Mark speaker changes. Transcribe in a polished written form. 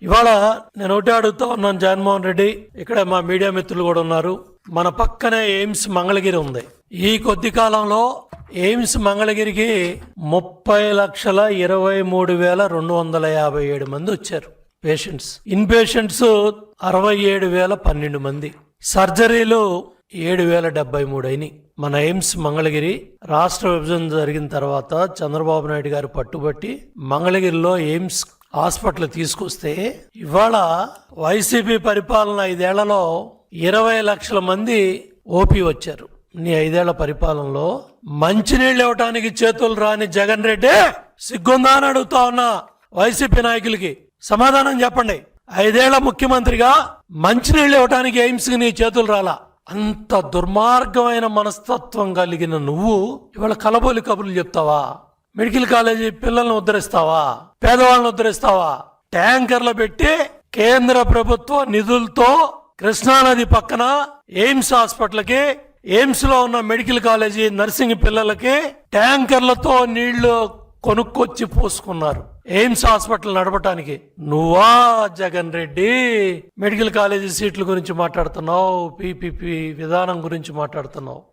Speaker 1: ఇవాళ నేను ఒకటే అడుగుతా ఉన్నాను జగన్మోహన్ రెడ్డి, ఇక్కడ మా మీడియా మిత్రులు కూడా ఉన్నారు. మన పక్కనే ఎయిమ్స్ మంగళగిరి ఉంది. ఈ కొద్ది కాలంలో ఎయిమ్స్ మంగళగిరికి 30,23,257 మంది వచ్చారు పేషెంట్స్. ఇన్ పేషెంట్స్ 67,012 మంది. సర్జరీలు 7,073 అయినాయి. మన ఎయిమ్స్ మంగళగిరి రాష్ట్ర విభజన జరిగిన తర్వాత చంద్రబాబు నాయుడు గారు పట్టుబట్టి మంగళగిరిలో ఎయిమ్స్ హాస్పిటల్ తీసుకొస్తే ఇవాళ వైసీపీ పరిపాలన 5 ఏళ్లలో 20 లక్షల మంది ఓపీ వచ్చారు. నీ 5 ఏళ్ల పరిపాలనలో మంచినీళ్ళు ఇవ్వటానికి చేతులు రాని జగన్ రెడ్డి సిగ్గుందా అని అడుగుతా ఉన్నా వైసీపీ నాయకులకి. సమాధానం చెప్పండి. 5 ఏళ్ల ముఖ్యమంత్రిగా మంచినీళ్ళు ఇవ్వటానికి ఎయిమ్స్ కి నీ చేతులు రాలా. అంత దుర్మార్గమైన మనస్తత్వం కలిగిన నువ్వు ఇవాళ కలబోలి కబుర్లు చెప్తావా? మెడికల్ కాలేజీ పిల్లల్ని ఉద్ధరిస్తావా? పేదవాళ్ళని ఉద్ధరిస్తావా? ట్యాంకర్లు పెట్టి కేంద్ర ప్రభుత్వ నిధులతో కృష్ణానది పక్కన ఎయిమ్స్ హాస్పిటల్కి, ఎయిమ్స్ లో ఉన్న మెడికల్ కాలేజీ నర్సింగ్ పిల్లలకి ట్యాంకర్లతో నీళ్లు కొనుక్కొచ్చి పోసుకున్నారు ఎయిమ్స్ హాస్పిటల్ నడపటానికి. నువ్వా జగన్ రెడ్డి మెడికల్ కాలేజీ సీట్ల గురించి మాట్లాడుతున్నావు, పీపీపీ విధానం గురించి మాట్లాడుతున్నావు.